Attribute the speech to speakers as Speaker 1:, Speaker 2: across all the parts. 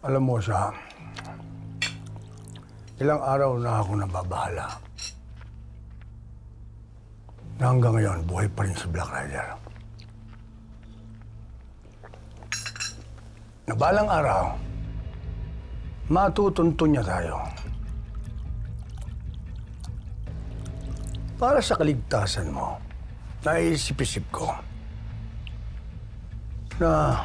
Speaker 1: Alam mo siya, ilang araw na ako nababahala. Na hanggang ngayon, buhay pa rin si Black Rider. Na balang araw, matutuntun niya tayo. Para sa kaligtasan mo, naisip-isip ko na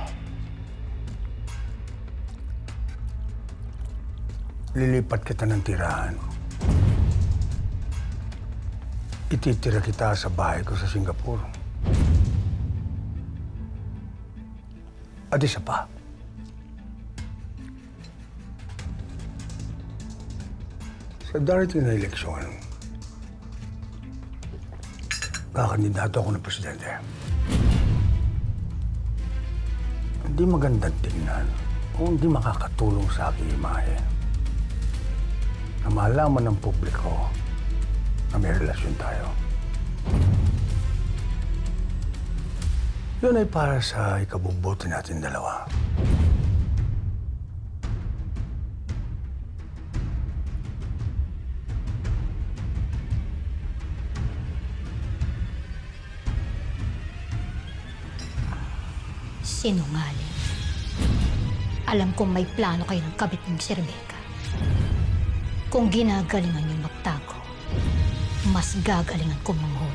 Speaker 1: lilipat kita ng tirahan. Ititira kita sa bahay ko sa Singapore. At isa pa, sa darating na eleksyon, kakandidato ako ng presidente. Hindi magandang tingnan o hindi makakatulong sa aking imahe na malaman ng publiko na may relasyon tayo. Yun ay para sa ikabubuti natin dalawa.
Speaker 2: Sinungaling. Alam kong may plano kayo ng kabit ng si Rebecca. Kung ginagalingan niyo magtago, mas gagalingan kong manghuli.